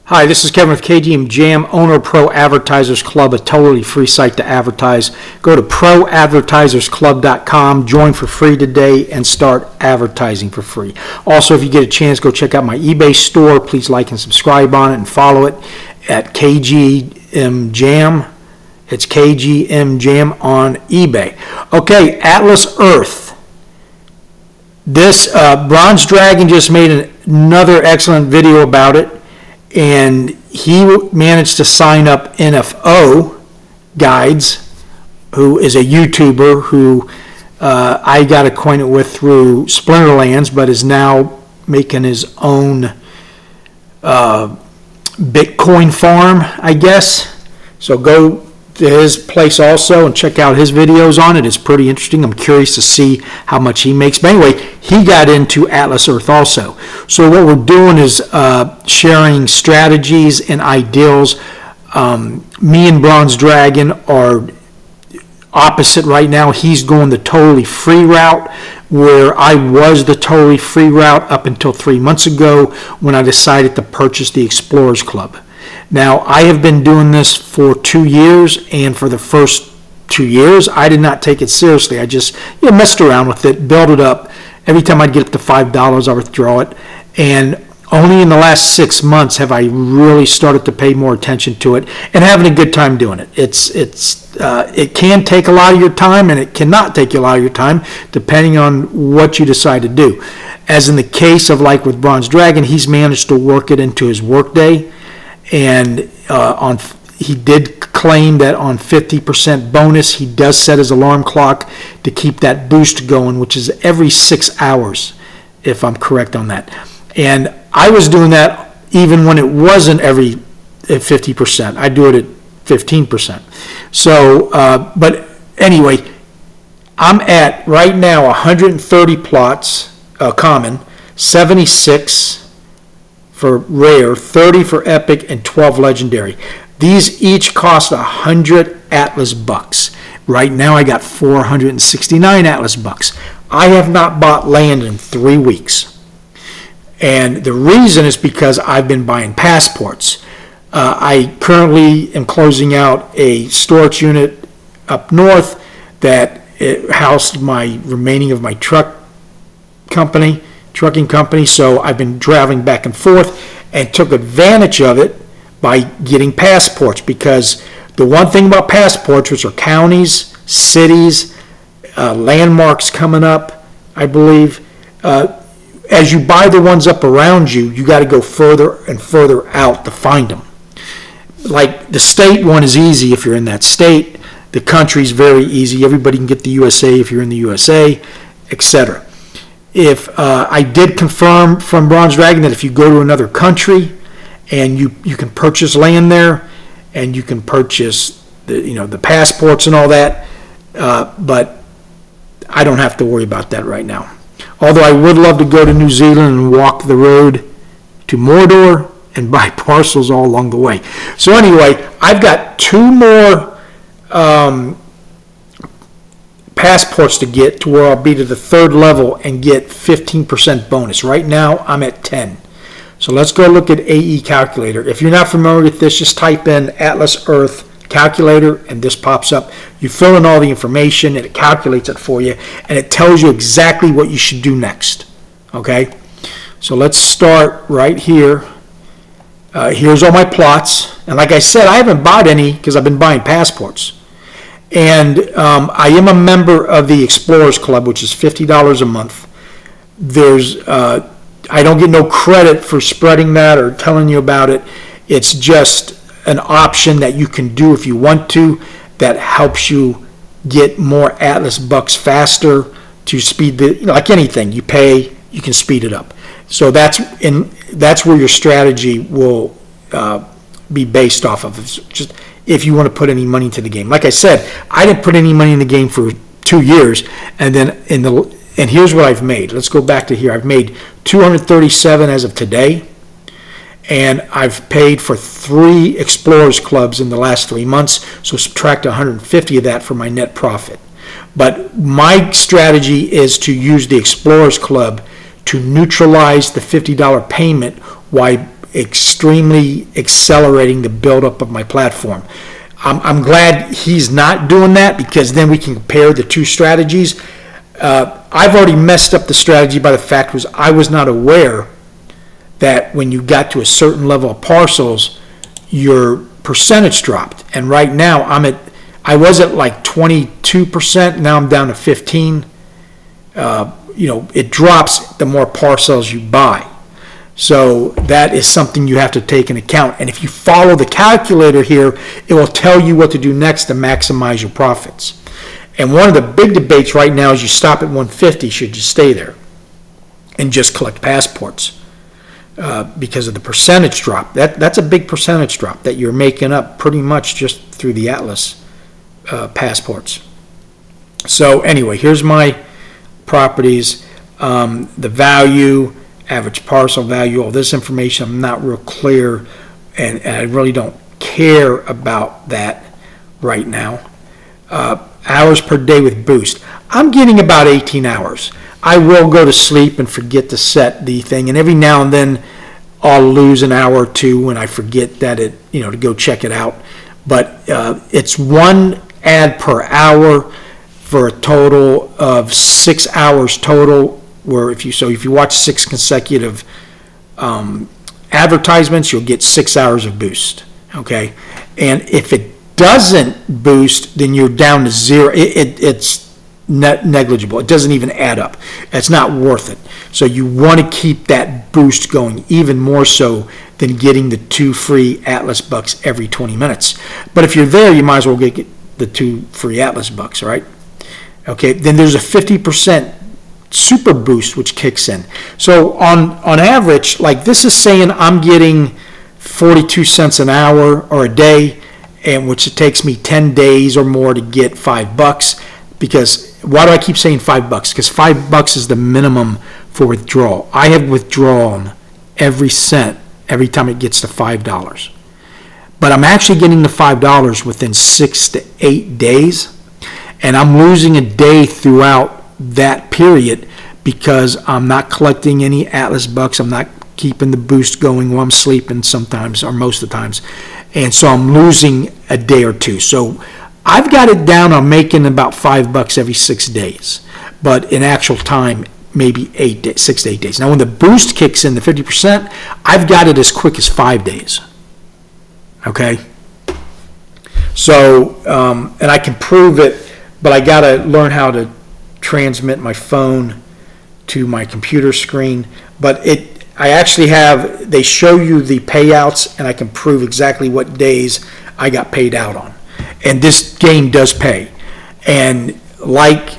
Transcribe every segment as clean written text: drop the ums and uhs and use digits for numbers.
Hi, this is Kevin with KGMJAM, owner of Pro Advertisers Club, a totally free site to advertise. Go to proadvertisersclub.com, join for free today, and start advertising for free. Also, if you get a chance, go check out my eBay store. Please like and subscribe on it and follow it at KGMJAM. It's KGMJAM on eBay. Okay, Atlas Earth. This Bronze Dragon just made another excellent video about it. And he managed to sign up NFO Guides, who is a YouTuber who I got acquainted with through Splinterlands, but is now making his own Bitcoin farm, I guess. So go to his place also and check out his videos on it. It's pretty interesting. I'm curious to see how much he makes. But anyway, he got into Atlas Earth also. So what we're doing is sharing strategies and ideals. Me and Bronze Dragon are opposite right now. He's going the totally free route, where I was the totally free route up until 3 months ago when I decided to purchase the Explorers Club. Now, I have been doing this for 2 years, and for the first 2 years, I did not take it seriously. I just messed around with it, built it up. Every time I'd get up to $5, I withdraw it. And only in the last 6 months have I really started to pay more attention to it and having a good time doing it. It can take a lot of your time, and it cannot take a lot of your time, depending on what you decide to do. As in the case of like with Bronze Dragon, he's managed to work it into his workday. And he did claim that on 50% bonus, he does set his alarm clock to keep that boost going, which is every 6 hours, if I'm correct on that. And I was doing that even when it wasn't every 50%. I do it at 15%. So, but anyway, I'm at right now 130 plots, common, 76 for rare, 30 for epic, and 12 legendary. These each cost 100 Atlas bucks. Right now I got 469 Atlas bucks. I have not bought land in 3 weeks. And the reason is because I've been buying passports. I currently am closing out a storage unit up north that housed my remaining of my trucking company, so I've been traveling back and forth and took advantage of it by getting passports, because the one thing about passports, which are counties, cities, landmarks coming up, I believe, as you buy the ones up around you, you got to go further and further out to find them. Like the state one is easy if you're in that state. The country's very easy. Everybody can get the USA if you're in the USA, etc. If I did confirm from Bronze Dragon that if you go to another country and you can purchase land there and you can purchase the passports and all that, but I don't have to worry about that right now. Although I would love to go to New Zealand and walk the road to Mordor and buy parcels all along the way. So anyway, I've got 2 more passports to get to where I'll be to the 3rd level and get 15% bonus. Right now I'm at 10. So let's go look at AE calculator. If you're not familiar with this, just type in Atlas Earth calculator and this pops up. You fill in all the information and it calculates it for you, and it tells you exactly what you should do next. Okay, so let's start right here. Here's all my plots, and like I said, I haven't bought any because I've been buying passports. And I am a member of the Explorers Club, which is $50 a month. I don't get no credit for spreading that or telling you about it. It's just an option that you can do if you want to, that helps you get more Atlas bucks faster to speed like anything you pay, you can speed it up. So that's where your strategy will be based off of. It's just if you want to put any money into the game. Like I said, I didn't put any money in the game for 2 years, and then and here's what I've made. Let's go back to here. I've made 237 as of today, and I've paid for 3 Explorers Clubs in the last 3 months, so subtract 150 of that for my net profit. But my strategy is to use the Explorers Club to neutralize the $50 payment extremely accelerating the buildup of my platform. I'm glad he's not doing that, because then we can compare the two strategies. I've already messed up the strategy by the fact was I was not aware that when you got to a certain level of parcels, your percentage dropped. And right now I was at like 22%. Now I'm down to 15. It drops the more parcels you buy. So that is something you have to take into account. And if you follow the calculator here, it will tell you what to do next to maximize your profits. And one of the big debates right now is you stop at 150, should you stay there and just collect passports because of the percentage drop. That's a big percentage drop that you're making up pretty much just through the Atlas passports. So anyway, here's my properties, the value, average parcel value, all this information. I'm not real clear, and I really don't care about that right now. Hours per day with boost. I'm getting about 18 hours. I will go to sleep and forget to set the thing, and every now and then I'll lose an hour or two when I forget that to go check it out. But it's 1 ad per hour for a total of 6 hours total. Where if you watch 6 consecutive advertisements, you'll get 6 hours of boost. Okay, and if it doesn't boost, then you're down to 0. It's negligible. It doesn't even add up. It's not worth it. So you want to keep that boost going, even more so than getting the 2 free Atlas bucks every 20 minutes. But if you're there, you might as well get the 2 free Atlas bucks, right? Okay, then there's a 50% super boost which kicks in. So on average, like this is saying I'm getting 42 cents an hour or a day, and which it takes me 10 days or more to get $5. Because why do I keep saying $5? Because $5 is the minimum for withdrawal. I have withdrawn every cent every time it gets to $5. But I'm actually getting the $5 within 6 to 8 days, and I'm losing a day throughout that period because I'm not collecting any Atlas bucks. I'm not keeping the boost going while I'm sleeping sometimes, or most of the times, and so I'm losing a day or two. So I've got it down. I'm making about $5 every 6 days, but in actual time, maybe 6 to 8 days. Now, when the boost kicks in, the 50%, I've got it as quick as 5 days. Okay. So, and I can prove it, but I got to learn how to transmit my phone to my computer screen. But I actually have, they show you the payouts, and I can prove exactly what days I got paid out on. And this game does pay. And like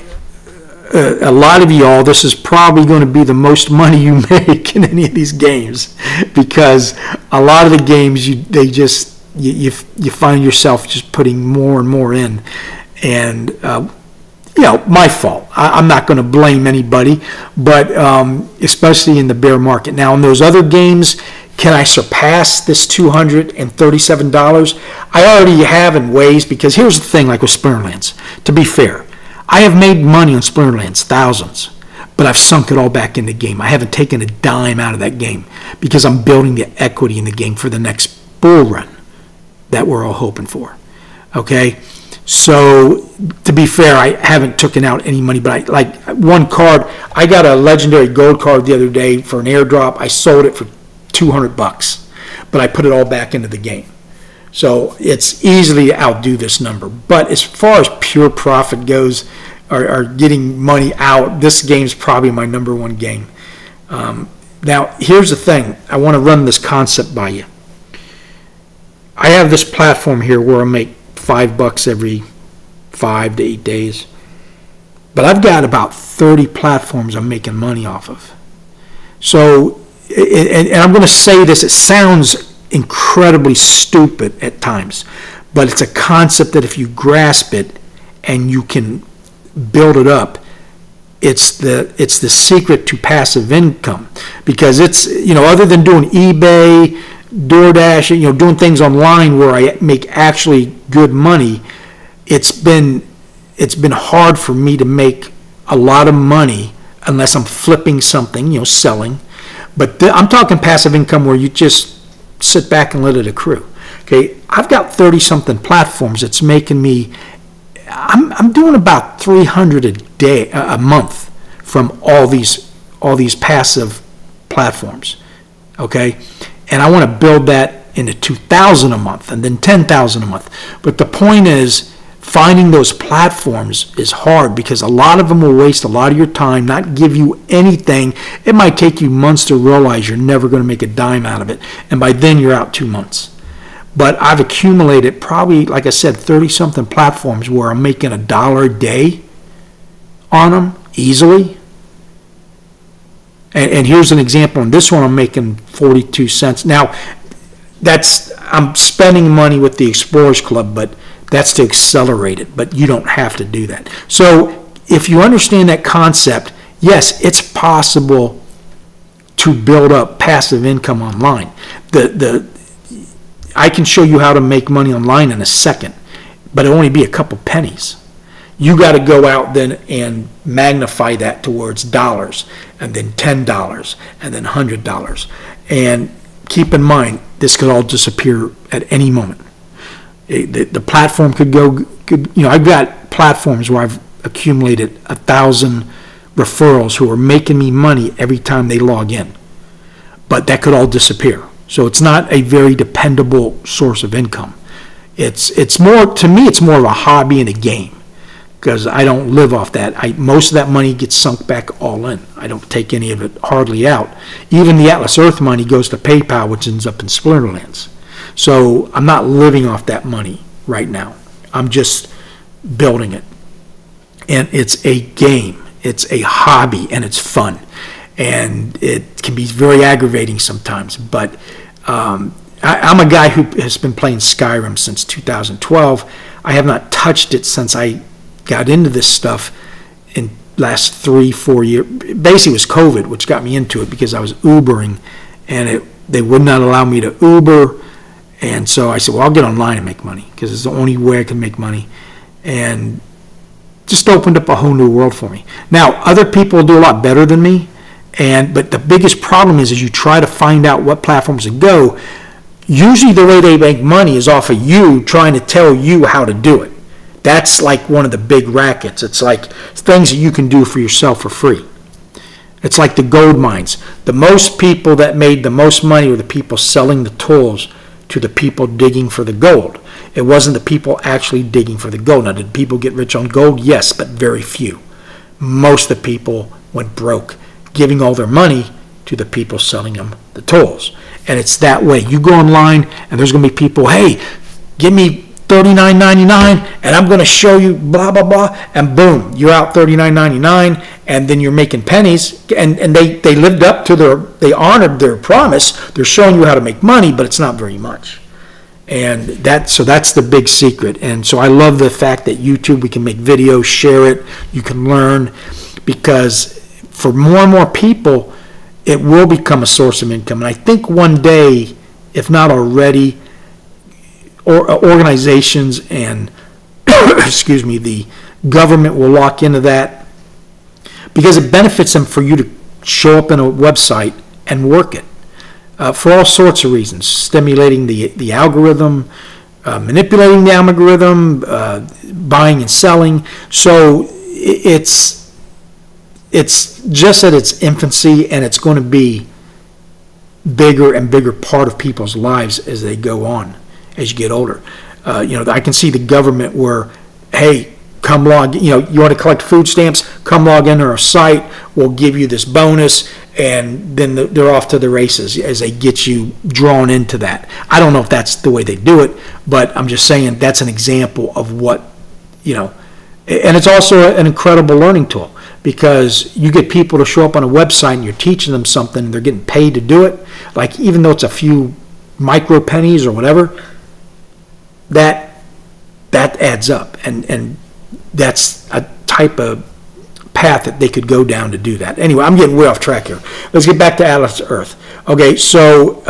a lot of y'all, this is probably going to be the most money you make in any of these games, because a lot of the games you find yourself just putting more and more in, and my fault. I'm not going to blame anybody, but especially in the bear market. Now, in those other games, can I surpass this $237? I already have in ways, because here's the thing, like with Splinterlands, to be fair, I have made money on Splinterlands, thousands, but I've sunk it all back in the game. I haven't taken a dime out of that game because I'm building the equity in the game for the next bull run that we're all hoping for. Okay? So, to be fair, I haven't taken out any money, but like one card, I got a legendary gold card the other day for an airdrop. I sold it for $200, but I put it all back into the game. So it's easily to outdo this number. But as far as pure profit goes, or getting money out, this game's probably my #1 game. Now, here's the thing. I want to run this concept by you. I have this platform here where I make $5 every 5 to 8 days. But I've got about 30 platforms I'm making money off of. So, and I'm going to say this, it sounds incredibly stupid at times, but it's a concept that if you grasp it and you can build it up, it's the secret to passive income. Because it's, other than doing eBay, DoorDash, doing things online where I make actually good money, it's been hard for me to make a lot of money unless I'm flipping something, selling. But I'm talking passive income where you just sit back and let it accrue. Okay, I've got 30-something platforms that's making me, I'm doing about 300 a month from all these passive platforms. Okay, and I want to build that into 2,000 a month and then 10,000 a month. But the point is, finding those platforms is hard because a lot of them will waste a lot of your time, not give you anything. It might take you months to realize you're never going to make a dime out of it, and by then you're out 2 months. But I've accumulated probably, like I said, 30-something platforms where I'm making $1 a day on them easily. And here's an example. On this one, I'm making 42 cents. Now, I'm spending money with the Explorers Club, but that's to accelerate it. But you don't have to do that. So if you understand that concept, yes, it's possible to build up passive income online. I can show you how to make money online in a second, but it'll only be a couple pennies. You got to go out then and magnify that towards dollars, and then $10, and then $100. And keep in mind, this could all disappear at any moment. The platform could go, I've got platforms where I've accumulated 1,000 referrals who are making me money every time they log in. But that could all disappear. So it's not a very dependable source of income. It's more, to me, it's more of a hobby and a game, because I don't live off that. Most of that money gets sunk back all in. I don't take any of it hardly out. Even the Atlas Earth money goes to PayPal, which ends up in Splinterlands. So I'm not living off that money right now. I'm just building it. And it's a game. It's a hobby, and it's fun. And it can be very aggravating sometimes. But I'm a guy who has been playing Skyrim since 2012. I have not touched it since I got into this stuff in last 3-4 years. Basically, it was COVID which got me into it, because I was Ubering, and they would not allow me to Uber. And so I said, well, I'll get online and make money, because it's the only way I can make money. And just opened up a whole new world for me. Now, other people do a lot better than me, but the biggest problem is you try to find out what platforms to go. Usually the way they make money is off of you trying to tell you how to do it. That's like one of the big rackets. It's like things that you can do for yourself for free. It's like the gold mines. The most people that made the most money were the people selling the tools to the people digging for the gold. It wasn't the people actually digging for the gold. Now, did people get rich on gold? Yes, but very few. Most of the people went broke, giving all their money to the people selling them the tools. And it's that way. You go online, and there's going to be people, hey, give me $39.99, and I'm going to show you blah, blah, blah, and boom, you're out $39.99, and then you're making pennies, and they lived up to they honored their promise. They're showing you how to make money, but it's not very much. And so that's the big secret. And so I love the fact that YouTube, we can make videos, share it, you can learn, because for more and more people, it will become a source of income. And I think one day, if not already, organizations and excuse me, the government will lock into that, because it benefits them for you to show up in a website and work it for all sorts of reasons, stimulating the algorithm, manipulating the algorithm, buying and selling. So it's just at its infancy, and it's going to be bigger and bigger part of people's lives as they go on, as you get older. I can see the government where, hey, come log, you want to collect food stamps, come log into our site, we'll give you this bonus, and then they're off to the races as they get you drawn into that. I don't know if that's the way they do it, but I'm just saying that's an example of what, and it's also an incredible learning tool, because you get people to show up on a website and you're teaching them something and they're getting paid to do it, like even though it's a few micro pennies or whatever, that adds up, and that's a type of path that they could go down to do that. Anyway, I'm getting way off track here. Let's get back to Atlas Earth. Okay, so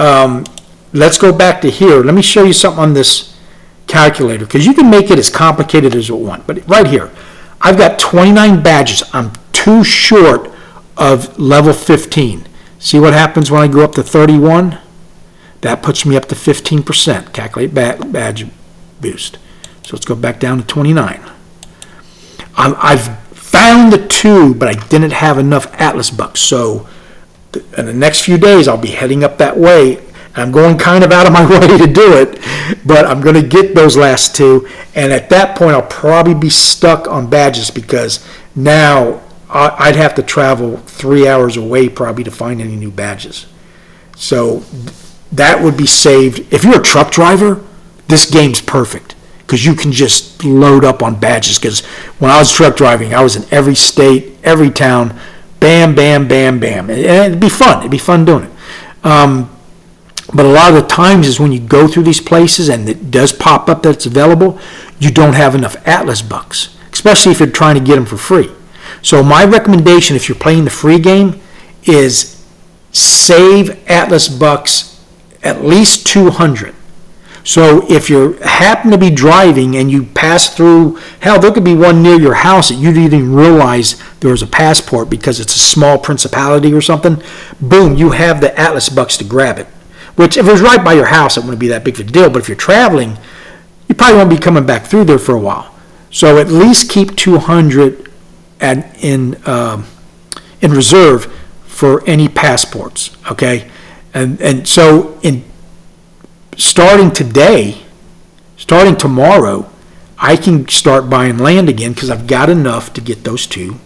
let's go back to here. Let me show you something on this calculator, because you can make it as complicated as you want. But right here, I've got 29 badges. I'm too short of level 15. See what happens when I go up to 31? That puts me up to 15%. Calculate badge boost. So let's go back down to 29. I've found the 2, but I didn't have enough Atlas bucks. So in the next few days, I'll be heading up that way. I'm going kind of out of my way to do it, but I'm going to get those last 2. And at that point, I'll probably be stuck on badges because now I'd have to travel 3 hours away probably to find any new badges. So that would be saved. If you're a truck driver, this game's perfect because you can just load up on badges. Because when I was truck driving, I was in every state, every town, bam, bam, bam, bam. And it'd be fun. It'd be fun doing it. But a lot of the times is when you go through these places and it does pop up that it's available, you don't have enough Atlas bucks, especially if you're trying to get them for free. So my recommendation if you're playing the free game is save Atlas bucks at least 200. So if you happen to be driving and you pass through, hell, there could be one near your house that you didn't even realize there was a passport because it's a small principality or something. Boom, you have the Atlas bucks to grab it. Which, if it was right by your house, it wouldn't be that big of a deal. But if you're traveling, you probably won't be coming back through there for a while. So at least keep 200 in reserve for any passports. Okay, and so starting today, starting tomorrow, I can start buying land again because I've got enough to get those 2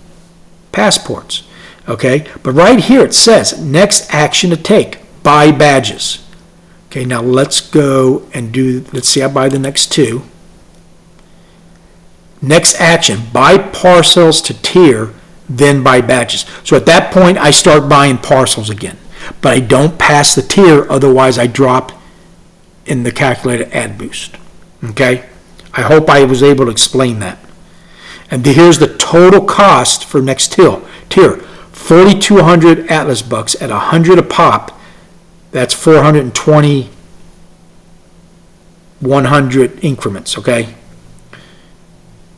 passports. Okay, but right here it says next action to take. Buy badges. Okay, now let's go and let's see, I buy the next 2. Next action, buy parcels to tier, then buy badges. So at that point, I start buying parcels again. But I don't pass the tier, otherwise I drop in the calculated ad boost. Okay? I hope I was able to explain that. And here's the total cost for next tier. 4,200 Atlas bucks at 100 a pop. That's 420 100 increments, okay?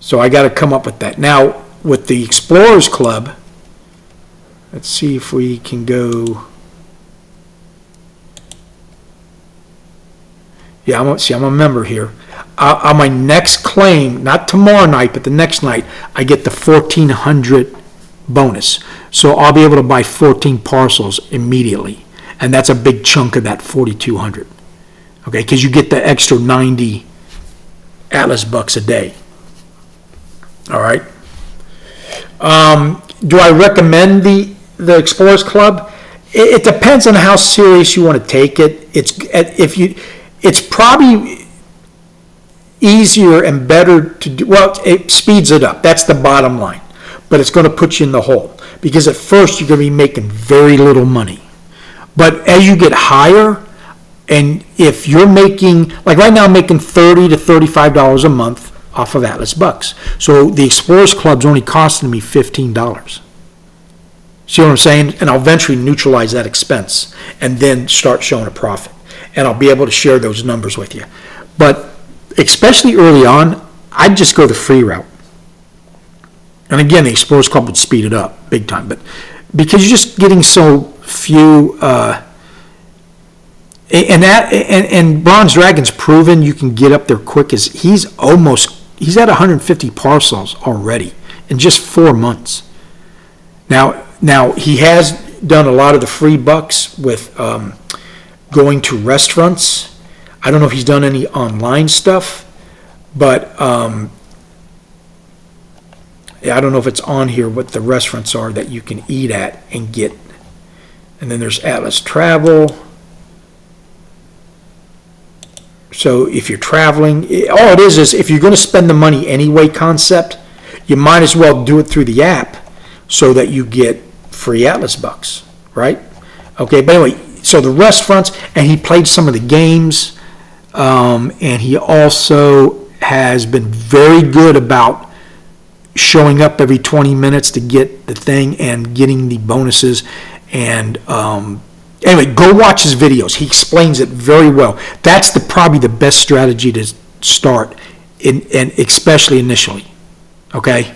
So I got to come up with that. Now, with the Explorers Club, let's see if we can go. Yeah, I'm a member here. On my next claim, not tomorrow night, but the next night, I get the 1,400 bonus. So I'll be able to buy 14 parcels immediately. And that's a big chunk of that 4,200, okay? Because you get the extra 90 Atlas bucks a day. All right. Do I recommend the Explorers Club? It depends on how serious you want to take it. It's probably easier and better to do. Well, it speeds it up. That's the bottom line. But it's going to put you in the hole because at first you're going to be making very little money. But as you get higher, and if you're making, like right now I'm making $30 to $35 a month off of Atlas bucks. So the Explorers Club's only costing me $15. See what I'm saying? And I'll eventually neutralize that expense and then start showing a profit. And I'll be able to share those numbers with you. But especially early on, I'd just go the free route. And again, the Explorers Club would speed it up big time. But because you're just getting so few, and Bronze Dragon's proven you can get up there quick. As he's at 150 parcels already in just 4 months. Now he has done a lot of the free bucks with going to restaurants. I don't know if he's done any online stuff, but I don't know if it's on here what the restaurants are that you can eat at and get. And then there's Atlas Travel. So if you're traveling, all it is if you're going to spend the money anyway concept, you might as well do it through the app so that you get free Atlas bucks, right? Okay, but anyway, so the restaurants, and he played some of the games, and he also has been very good about showing up every 20 minutes to get the thing and getting the bonuses. And anyway, go watch his videos. He explains it very well. That's probably the best strategy to start, and especially initially. Okay,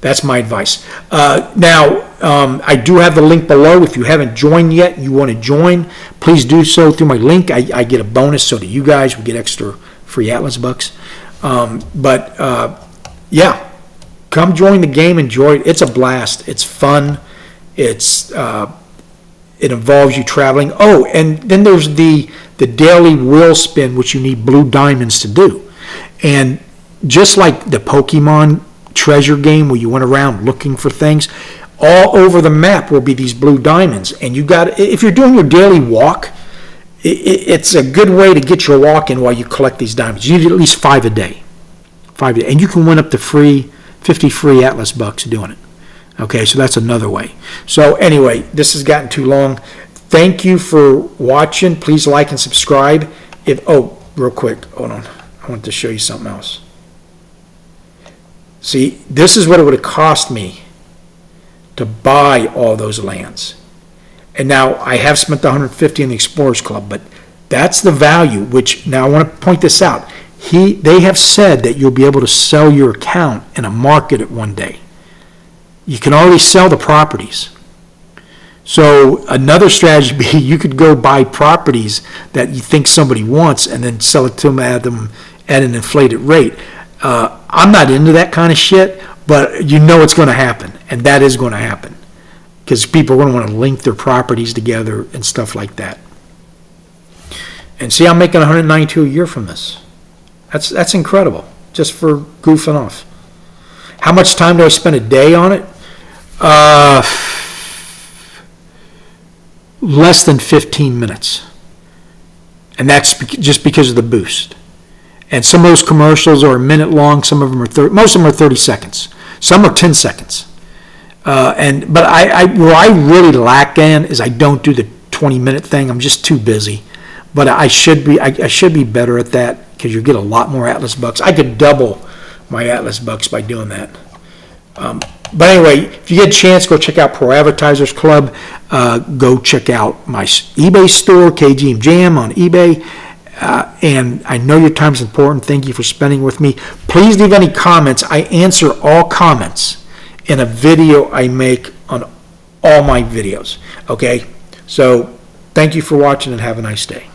That's my advice. Now, I do have the link below. If you haven't joined yet, you want to join, please do so through my link. I get a bonus, so do you guys. We get extra free Atlas bucks. Yeah, come join the game, enjoy it. It's a blast. It's fun. It involves you traveling. Oh, and then there's the daily wheel spin, which you need blue diamonds to do. And just like the Pokemon treasure game where you went around looking for things, all over the map will be these blue diamonds. And you got, if you're doing your daily walk, it's a good way to get your walk in while you collect these diamonds. You need at least 5 a day. 5 a day. And you can win up to 50 free Atlas bucks doing it. Okay, so that's another way. So anyway, this has gotten too long. Thank you for watching. Please like and subscribe. Oh, real quick, hold on. I want to show you something else. See, this is what it would have cost me to buy all those lands. And now I have spent the $150 in the Explorers Club, but that's the value, which now I want to point this out. They have said that you'll be able to sell your account in a market at one day. You can already sell the properties. So another strategy would be you could go buy properties that you think somebody wants and then sell it to them at an inflated rate. I'm not into that kind of shit, but you know it's going to happen, and that is going to happen because people are going to want to link their properties together and stuff like that. And see, I'm making $192 a year from this. That's incredible, just for goofing off. How much time do I spend a day on it? Less than 15 minutes. And that's just because of the boost. And some of those commercials are a minute long. Some of them are 30, most of them are 30 seconds. Some are 10 seconds. But where I really lack in is I don't do the 20-minute thing. I'm just too busy. But I should be better at that because you get a lot more Atlas bucks. I could double my Atlas bucks by doing that. But anyway, if you get a chance, go check out Pro Advertisers Club. Go check out my eBay store, KGMJAM on eBay. And I know your time is important. Thank you for spending with me. Please leave any comments. I answer all comments in a video I make on all my videos. Okay? So thank you for watching and have a nice day.